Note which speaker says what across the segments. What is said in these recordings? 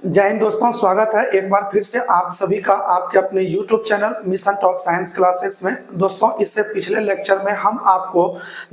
Speaker 1: जय हिंद दोस्तों, स्वागत है एक बार फिर से आप सभी का आपके अपने YouTube channel mission top science classes में। दोस्तों, इससे पिछले लेक्चर में हम आपको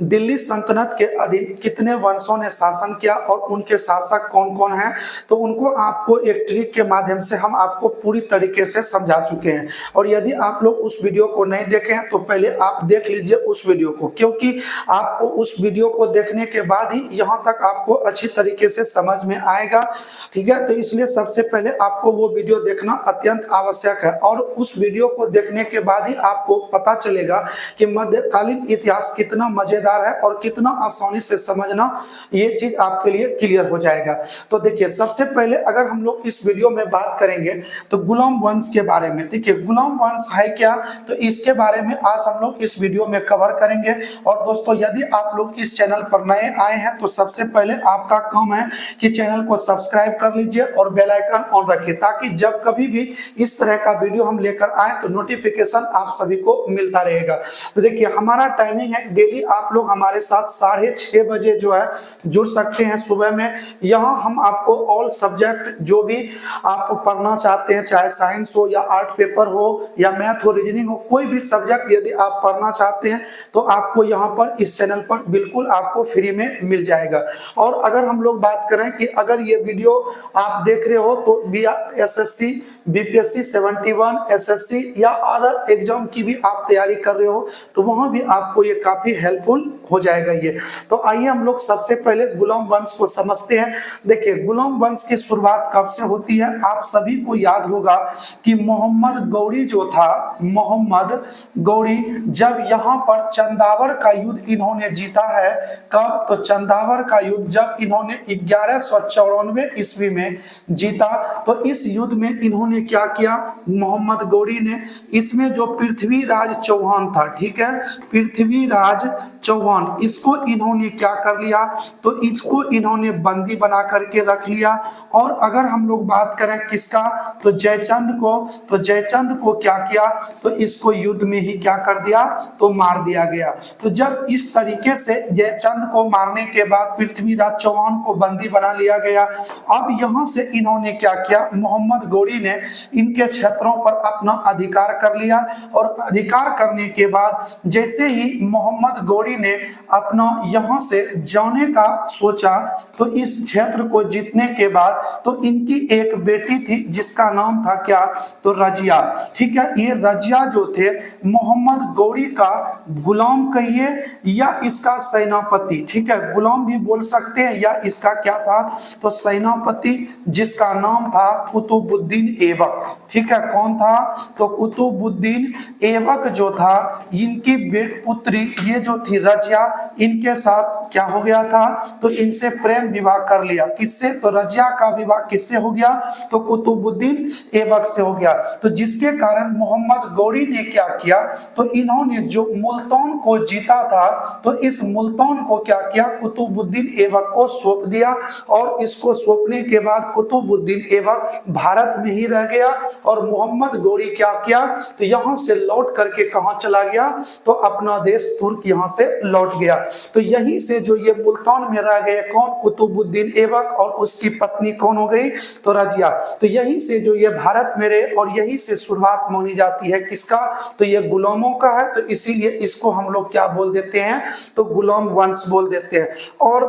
Speaker 1: दिल्ली सल्तनत के अधीन कितने वंशों ने शासन किया और उनके शासक कौन कौन हैं, तो उनको आपको एक ट्रिक के माध्यम से हम आपको पूरी तरीके से समझा चुके हैं। और यदि आप लोग उस वीडियो को नहीं देखे हैं तो पहले आप देख लीजिए उस वीडियो को, क्योंकि आपको उस वीडियो को देखने के बाद ही यहाँ तक आपको अच्छी तरीके से समझ में आएगा। ठीक है, तो इसलिए सबसे पहले आपको वो वीडियो देखना अत्यंत आवश्यक है और उस वीडियो को देखने के बाद ही आपको पता चलेगा कि मध्यकालीन इतिहास कितना मजेदार है और कितना आसानी से समझना ये चीज आपके लिए क्लियर हो जाएगा। तो देखिए, सबसे पहले अगर हम लोग इस वीडियो में बात करेंगे तो गुलाम वंश के बारे में। देखिए, गुलाम वंश है क्या, तो इसके बारे में आज हम लोग इस वीडियो में कवर करेंगे। और दोस्तों, यदि आप लोग इस चैनल पर नए आए हैं तो सबसे पहले आपका काम है कि चैनल को सब्सक्राइब कर लीजिए और बेल आइकन ऑन रखिए, ताकि जब कभी भी इस तरह का वीडियो हम लेकर आए तो नोटिफिकेशन आप सभी को मिलता रहेगा। तो देखिए, हमारा टाइमिंग है डेली आप लोग हमारे साथ 6:30 बजे जो है जुड़ सकते हैं सुबह में। यहाँ हम आपको ऑल सब्जेक्ट जो भी आप पढ़ना चाहते हैं, चाहे साइंस हो या आर्ट पेपर हो या मैथ हो, रीजनिंग हो, कोई भी सब्जेक्ट यदि आप पढ़ना चाहते हैं तो आपको यहाँ पर इस चैनल पर बिल्कुल आपको फ्री में मिल जाएगा। और अगर हम लोग बात करें कि अगर ये वीडियो आप देख रहे हो तो एसएससी, बीपीएससी 71, एसएससी या अदर एग्जाम की भी आप तैयारी कर रहे हो तो वहां भी आपको ये काफी हेल्पफुल हो जाएगा ये। तो आइए हम लोग सबसे पहले गुलाम वंश को समझते हैं। देखिए, गुलाम वंश की शुरुआत कब से होती है, आप सभी को याद होगा कि मोहम्मद गौरी जो था, मोहम्मद गौरी जब यहाँ पर चंदावर का युद्ध इन्होंने जीता है। कब, तो चंदावर का युद्ध जब इन्होंने 1194 ईस्वी में जीता, तो इस युद्ध में इन्होंने क्या किया, मोहम्मद गौरी ने, इसमें जो पृथ्वीराज चौहान था, ठीक है, पृथ्वीराज चौहान, इसको इन्होंने क्या कर लिया, तो इसको इन्होंने बंदी बना करके रख लिया। और अगर हम लोग बात करें किसका, तो जयचंद को, तो जयचंद को क्या किया, तो इसको युद्ध में ही क्या कर दिया, तो मार दिया गया। तो जब इस तरीके से जयचंद को मारने के बाद पृथ्वीराज चौहान को बंदी बना लिया गया, अब यहाँ से इन्होंने क्या किया, मोहम्मद गौरी ने इनके क्षेत्रों पर अपना अधिकार कर लिया। और अधिकार करने के बाद जैसे ही मोहम्मद गौरी ने अपना यहाँ से जाने का सोचा, तो इस क्षेत्र को जीतने के बाद तो इनकी एक बेटी थी जिसका नाम था क्या, तो रजिया। ठीक है, ये रजिया जो थे मोहम्मद गौरी का गुलाम कहिए या इसका सेनापति, ठीक है, गुलाम भी बोल सकते हैं या इसका क्या था, तो सेनापति, जिसका नाम था कुतुबुद्दीन ऐबक। ठीक है, कौन था, तो कुतुबुद्दीन ऐबक जो था, इनकी बेट पुत्री ये जो थी रजिया, इनके साथ क्या हो गया था, तो इनसे प्रेम विवाह कर लिया। किससे, तो रजिया का विवाह किससे हो गया, तो कुतुबुद्दीन ऐबक से हो गया। तो जिसके कारण मोहम्मद गौरी ने क्या किया, तो इन्होंने जो मुल्तान को जीता था, तो इस मुल्तान को क्या किया, कुतुबुद्दीन ऐबक को सौंप दिया। और इसको सौंपने के बाद कुतुबुद्दीन ऐबक भारत में ही रह गया और मोहम्मद गौरी क्या किया, तो यहाँ से लौट करके कहाँ चला गया, तो अपना देश तुर्क यहाँ से लौट गया। तो यहीं से जो ये मुल्तान में रह गए कौन, कुतुबुद्दीन ऐबक, और उसकी पत्नी कौन हो गई, तो रजिया। तो यहीं से जो ये भारत में रहे और यहीं से शुरुआत मानी जाती है किसका, तो ये गुलामों का है। तो इसीलिए इसको हम लोग क्या बोल देते हैं, तो गुलाम वंश बोल देते हैं। और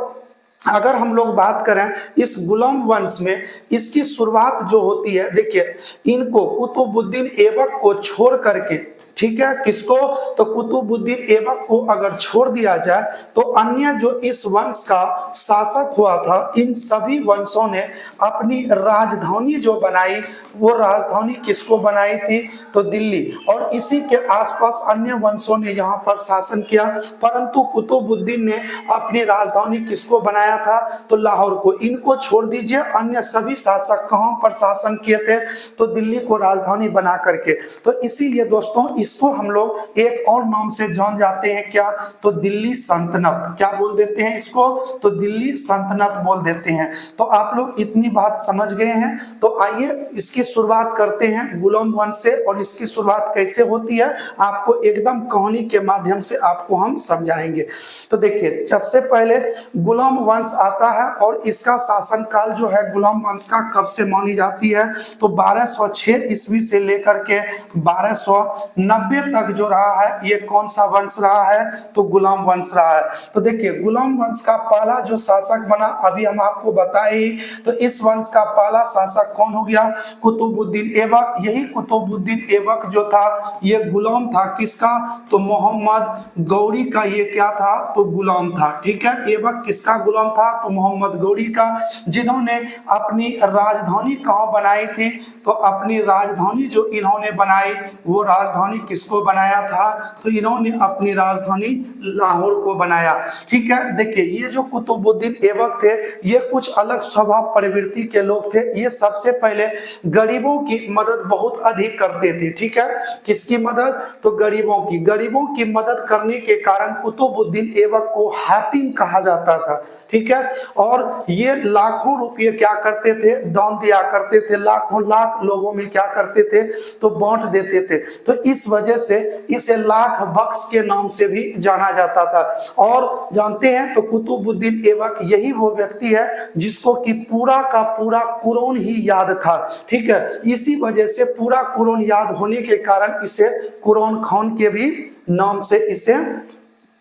Speaker 1: अगर हम लोग बात करें इस गुलाम वंश में, इसकी शुरुआत जो होती है, देखिए, इनको कुतुबुद्दीन ऐबक को छोड़ करके, ठीक है, किसको, तो कुतुबुद्दीन ऐबक को अगर छोड़ दिया जाए तो अन्य जो इस वंश का शासक हुआ था, इन सभी वंशों ने अपनी राजधानी जो बनाई, वो राजधानी किसको बनाई थी, तो दिल्ली। और इसी के आसपास अन्य वंशों ने यहाँ पर शासन किया, परंतु कुतुबुद्दीन ने अपनी राजधानी किसको बनाया था, तो लाहौर को। इनको छोड़ दीजिए, अन्य सभी शासक कहाँ पर शासन किए थे, तो दिल्ली को राजधानी बना करके। तो इसीलिए दोस्तों, इस इसको हम लोग एक और नाम से जान जाते हैं, क्या? तो दिल्ली सल्तनत। क्या बोल देते हैं इसको? तो दिल्ली सल्तनत बोल देते हैं। तो आप लोग इतनी बात समझ गए हैं। तो आइए इसकी शुरुआत करते हैं गुलाम वंश से, और इसकी शुरुआत कैसे होती है आपको एकदम कहानी के माध्यम से आपको हम समझाएंगे। तो देखिए, सबसे पहले गुलाम वंश आता है, और इसका शासन काल जो है गुलाम वंश का कब से मानी जाती है? तो 1206 ईस्वी से लेकर के 1290 तक जो रहा है, ये कौन सा वंश रहा है? तो गुलाम वंश रहा है। तो देखिए, गुलाम वंश का पहला जो शासक बना, अभी हम आपको बताए ही, तो इस वंश का पहला शासक कौन हो गया? कुतुबुद्दीन ऐबक। यही कुतुबुद्दीन ऐबक जो था, ये गुलाम था किसका? तो मोहम्मद गौरी का ये क्या था? तो गुलाम था। ठीक है, ऐबक किसका गुलाम था? तो मोहम्मद गौरी का, जिन्होंने अपनी राजधानी कहाँ बनाई थी? तो अपनी राजधानी जो इन्होंने बनाई, वो राजधानी किसको बनाया था? तो इन्होंने अपनी राजधानी लाहौर को बनाया। ठीक है, देखिए, ये जो कुतुबुद्दीन ऐबक थे, ये कुछ अलग स्वभाव प्रवृत्ति के लोग थे। ये सबसे पहले गरीबों की मदद बहुत अधिक करते थे। ठीक है, किसकी मदद? तो गरीबों की मदद करने के कारण कुतुबुद्दीन ऐबक को हातिम कहा जाता था। ठीक है, और ये लाखों रुपये क्या करते थे? दान दिया करते थे। लाखों लाख लोगों में क्या करते थे? तो बांट देते थे। तो इस वजह से इसे लाख बख्श के नाम से भी जाना जाता था। और जानते हैं, तो कुतुबुद्दीन ऐबक यही वो व्यक्ति है जिसको कि पूरा का पूरा कुरान ही याद था। ठीक है, इसी वजह से पूरा कुरान याद होने के कारण इसे कुरान खान के भी नाम से इसे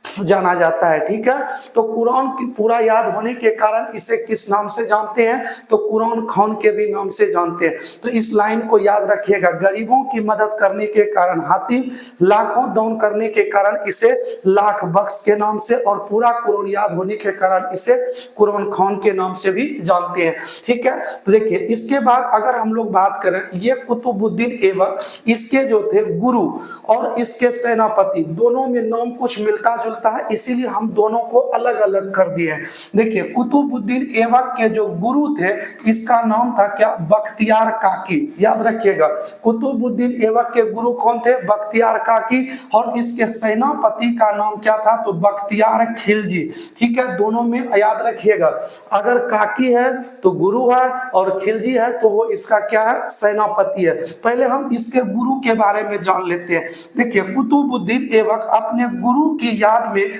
Speaker 1: जाना जाता है। ठीक है, तो कुरान की पूरा याद होने के कारण इसे किस नाम से जानते हैं? तो कुरान खान के भी नाम से जानते हैं। तो इस लाइन को याद रखिएगा, गरीबों की मदद करने के कारण हातिम, लाखों दान करने के कारण इसे लाख बख्श के नाम से, और पूरा कुरान याद होने के कारण इसे कुरान खान के नाम से भी जानते हैं। ठीक है, तो देखिए, इसके बाद अगर हम लोग बात करें, ये कुतुबुद्दीन ऐबक, इसके जो थे गुरु और इसके सेनापति, दोनों में नाम कुछ मिलता जुलता है, इसीलिए हम दोनों को अलग अलग कर दिए हैं। देखिए, कुतुबुद्दीन ऐबक के जो गुरु थे, इसका नाम था क्या? बख्तियार काकी। याद रखिएगा, कुतुबुद्दीन ऐबक के गुरु कौन थे? बख्तियार काकी। और इसके सेनापति का नाम क्या था? तो बख्तियार खिलजी। ठीक है, दोनों में याद रखिएगा, अगर काकी है तो गुरु है, और खिलजी है तो वो इसका क्या है? सेनापति है। पहले हम इसके गुरु के बारे में जान लेते हैं। देखिए, कुतुबुद्दीन ऐबक अपने गुरु की याद में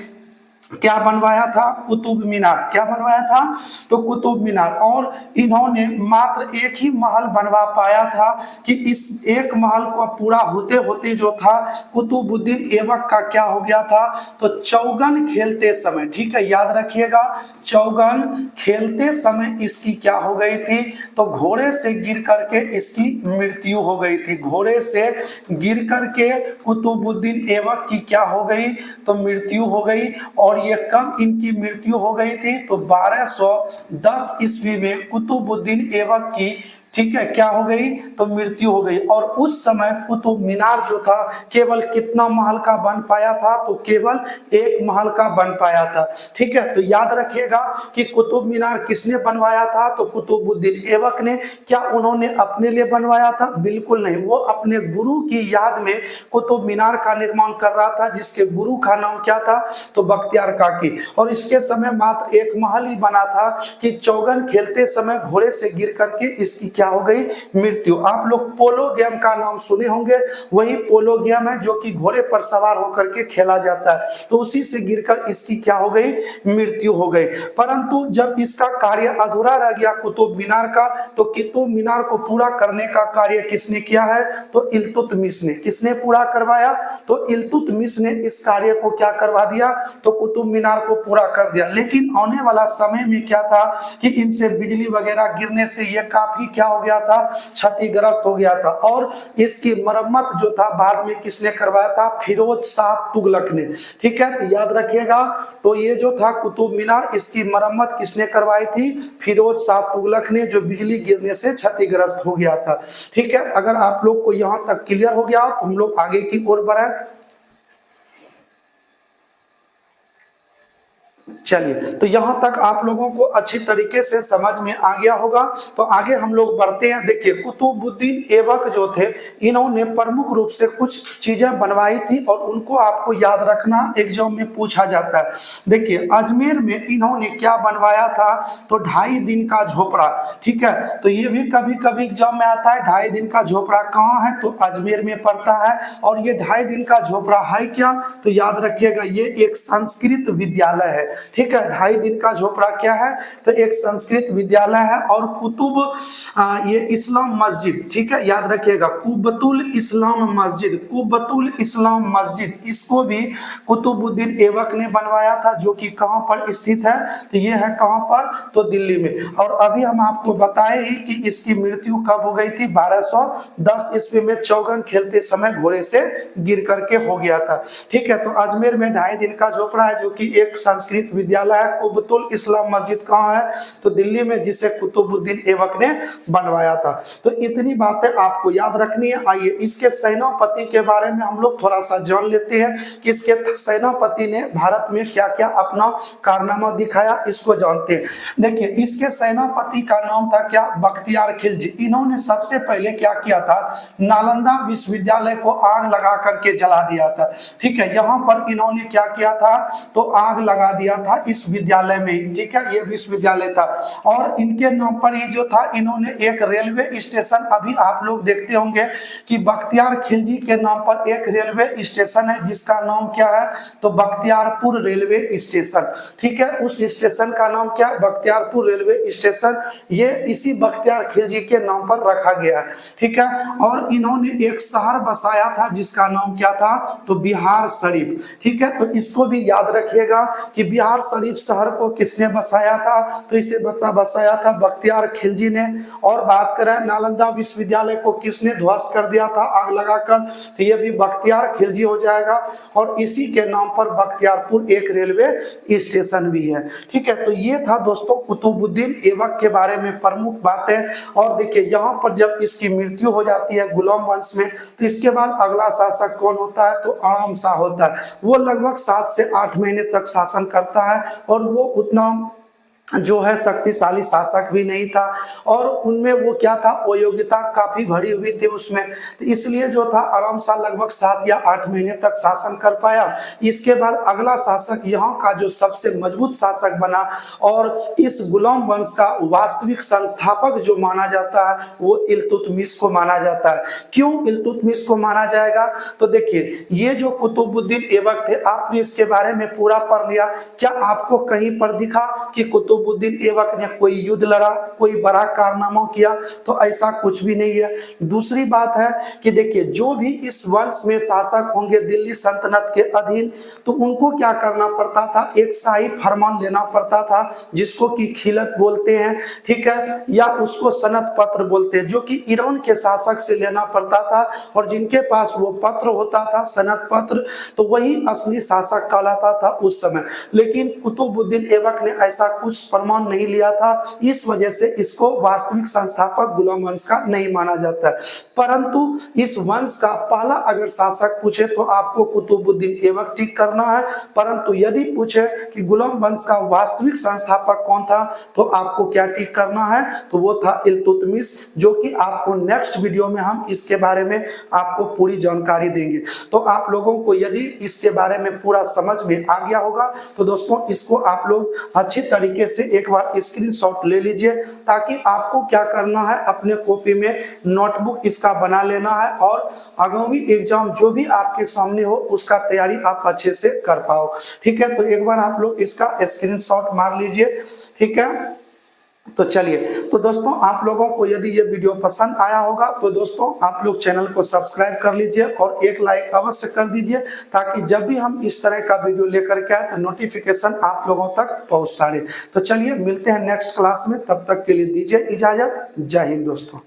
Speaker 1: क्या बनवाया था? कुतुब मीनार। क्या बनवाया था? तो कुतुब मीनार। और इन्होंने मात्र एक ही महल बनवा पाया था, कि इस एक महल को पूरा होते होते जो था, कुतुबुद्दीन ऐबक का क्या हो गया था? तो चौगन खेलते समय, ठीक है, याद रखिएगा, चौगन खेलते समय इसकी क्या हो गई थी? तो घोड़े से गिर करके इसकी मृत्यु हो गई थी। घोड़े से गिर करके कुतुबुद्दीन ऐबक की क्या हो गई? तो मृत्यु हो गई। और ये कब इनकी मृत्यु हो गई थी? तो 1210 ईस्वी में कुतुबुद्दीन ऐबक की, ठीक है, क्या हो गई? तो मृत्यु हो गई। और उस समय कुतुब मीनार जो था, केवल कितना महल का बन पाया था? तो केवल एक महल का बन पाया था। ठीक है, तो याद रखिएगा कि कुतुब मीनार किसने बनवाया था? तो कुतुबुद्दीन ऐबक ने। क्या उन्होंने अपने लिए बनवाया था? बिल्कुल नहीं, वो अपने गुरु की याद में कुतुब मीनार का निर्माण कर रहा था, जिसके गुरु का नाम क्या था? तो बख्तियार काकी। और इसके समय मात्र एक महल ही बना था, कि चौगन खेलते समय घोड़े से गिर करके इसकी क्या हो गई? मृत्यु। आप लोग पोलो गेम का नाम सुने होंगे, वही पोलो गेम है जो कि घोड़े पर सवार होकर के खेला जाता है। तो उसी से गिरकर इसकी क्या हो गई? मृत्यु हो गई। परंतु जब इसका कार्य अधूरा रह गया कुतुब मीनार का, तो कुतुब मीनार को पूरा करने का कार्य किसने किया है? तो इल्तुतमिश ने। किसने पूरा करवाया? तो इल्तुतमिश ने इस कार्य को क्या करवा दिया? तो कुतुब मीनार को पूरा कर दिया। लेकिन आने वाला समय में क्या था, कि इनसे बिजली वगैरह गिरने से यह काफी क्या हो गया था? क्षतिग्रस्त हो गया था। और इसकी मरम्मत जो था बाद में किसने करवाया था? फिरोज शाह तुगलक ने। ठीक है, तो याद रखिएगा, तो ये जो था कुतुब मीनार, इसकी मरम्मत किसने करवाई थी? फिरोज शाह तुगलक ने, जो बिजली गिरने से क्षतिग्रस्त हो गया था। ठीक है, अगर आप लोग को यहां तक क्लियर हो गया तो हम लोग आगे की ओर बढ़े। चलिए, तो यहाँ तक आप लोगों को अच्छी तरीके से समझ में आ गया होगा। तो आगे हम लोग बढ़ते हैं। देखिए, कुतुबुद्दीन ऐबक जो थे, इन्होंने प्रमुख रूप से कुछ चीजें बनवाई थी और उनको आपको याद रखना एग्जाम में पूछा जाता है। देखिए, अजमेर में इन्होंने क्या बनवाया था, तो 2.5 दिन का झोपड़ा। ठीक है, तो ये भी कभी कभी एग्जाम में आता है। 2.5 दिन का झोपड़ा कहाँ है, तो अजमेर में पड़ता है। और ये 2.5 दिन का झोपड़ा है क्या, तो याद रखिएगा, ये एक संस्कृत विद्यालय है। ठीक है, 2.5 दिन का झोपड़ा क्या है, तो एक संस्कृत विद्यालय है। और कुतुब ये इस्लाम मस्जिद, ठीक है, याद रखिएगा, कुब्बतुल इस्लाम मस्जिद, कुब्बतुल इस्लाम मस्जिद, इसको भी कुतुबुद्दीन ऐबक ने बनवाया था, जो कि कहां पर स्थित है, तो ये है कहां पर, तो दिल्ली में। और अभी हम आपको बताए ही कि इसकी मृत्यु कब हो गई थी, 1210 ईस्वी में चौगन खेलते समय घोड़े से गिर करके हो गया था। ठीक है, तो अजमेर में 2.5 दिन का झोपड़ा है, जो कि एक संस्कृत विद्यालय है। कुब्बतुल इस्लाम मस्जिद कहाँ है, तो दिल्ली में, जिसे कुतुबुद्दीन ऐबक ने बनवाया था। तो इतनी बातें आपको याद रखनी है। आइए इसके सेनापति के बारे में हम लोग थोड़ा सा जान लेते हैं कि इसके सेनापति ने भारत में क्या क्या अपना कारनामा दिखाया, इसको जानते हैं। देखिए, इसके सेनापति का नाम था क्या, बख्तियार खिलजी। इन्होंने सबसे पहले क्या किया था, नालंदा विश्वविद्यालय को आग लगा करके जला दिया था। ठीक है, यहाँ पर इन्होंने क्या किया था, तो आग लगा दिया था इस विद्यालय में। ठीक है, ये विश्वविद्यालय था। और इनके नाम पर ही जो था, इन्होंने एक रेलवे स्टेशन, अभी आप लोग देखते होंगे कि बख्तियार खिलजी के नाम पर एक रेलवे स्टेशन है, जिसका नाम क्या है, तो बख्तियारपुर रेलवे स्टेशन। ठीक है, उस स्टेशन का नाम क्या, बख्तियारपुर रेलवे स्टेशन। ये इसी बख्तियार खिलजी के नाम पर रखा गया है। ठीक है, और इन्होंने एक शहर बसाया था, जिसका नाम क्या था, तो बिहार शरीफ। ठीक है, तो इसको भी याद रखिएगा कि बिहार शरीफ शहर को किसने बसाया था, तो इसे बसाया था बख्तियार खिलजी ने। और बात करें नालंदा विश्वविद्यालय को किसने ध्वस्त कर दिया था आग लगाकर, तो ये भी बख्तियार खिलजी हो जाएगा। और इसी के नाम पर बख्तियारपुर एक रेलवे स्टेशन भी है। ठीक है, तो ये था दोस्तों कुतुबुद्दीन ऐबक के बारे में प्रमुख बातें। और देखिए, यहाँ पर जब इसकी मृत्यु हो जाती है गुलाम वंश में, तो इसके बाद अगला शासक कौन होता है, तो आराम शाह होता है। वो लगभग 7 से 8 महीने तक शासन करता है, और वो उतना जो है शक्तिशाली शासक भी नहीं था। और उनमें वो क्या था, अयोग्यता काफी भरी हुई थी उसमें, तो इसलिए जो था आराम शाह लगभग 7 या 8 महीने तक शासन कर पाया। इसके बाद अगला शासक यहाँ का जो सबसे मजबूत शासक बना, और इस गुलाम वंश का वास्तविक संस्थापक जो माना जाता है, वो इल्तुतमिश को माना जाता है। क्यों इल्तुतमिश को माना जाएगा, तो देखिए, ये जो कुतुबुद्दीन ऐबक थे, आपने इसके बारे में पूरा पढ़ लिया, क्या आपको कहीं पर दिखा कि कुतुबुद्दीन ऐबक ने कोई युद्ध लड़ा, कोई बड़ा कारनामा किया, तो ऐसा कुछ भी नहीं है। दूसरी बात है कि देखिए, जो भी इस वंश में शासक होंगे दिल्ली सल्तनत के अधीन, तो उनको क्या करना पड़ता था, एक शाही फरमान लेना पड़ता था, जिसको कि खिलत बोलते हैं। ठीक है, या उसको सनद पत्र बोलते हैं, जो कि ईरान के शासक से लेना पड़ता था। और जिनके पास वो पत्र होता था, सनद पत्र, तो वही असली शासक कहलाता था उस समय। लेकिन कुतुबुद्दीन ऐबक ने ऐसा कुछ प्रमाण नहीं लिया था, इस वजह से इसको वास्तविक संस्थापक गुलाम वंश का नहीं माना जाता है। परंतु इस वंश का पहला अगर शासक पूछे, तो आपको कुतुबुद्दीन ऐबक टिक करना है। परंतु यदि पूछे कि गुलाम वंश का वास्तविक संस्थापक कौन था, तो आपको क्या टिक करना है, तो वो था इल्तुतमिश, जो कि आपको नेक्स्ट वीडियो में हम इसके बारे में आपको पूरी जानकारी देंगे। तो आप लोगों को यदि इसके बारे में पूरा समझ में आ गया होगा, तो दोस्तों इसको आप लोग अच्छी तरीके से एक बार स्क्रीनशॉट ले लीजिए, ताकि आपको क्या करना है, अपने कॉपी में नोटबुक इसका बना लेना है, और आगामी एग्जाम जो भी आपके सामने हो, उसका तैयारी आप अच्छे से कर पाओ। ठीक है, तो एक बार आप लोग इसका स्क्रीनशॉट मार लीजिए। ठीक है, तो चलिए, तो दोस्तों आप लोगों को यदि ये वीडियो पसंद आया होगा, तो दोस्तों आप लोग चैनल को सब्सक्राइब कर लीजिए और एक लाइक अवश्य कर दीजिए, ताकि जब भी हम इस तरह का वीडियो लेकर के आए, तो नोटिफिकेशन आप लोगों तक पहुंचता रहे। तो चलिए, मिलते हैं नेक्स्ट क्लास में, तब तक के लिए दीजिए इजाजत। जय हिंद दोस्तों।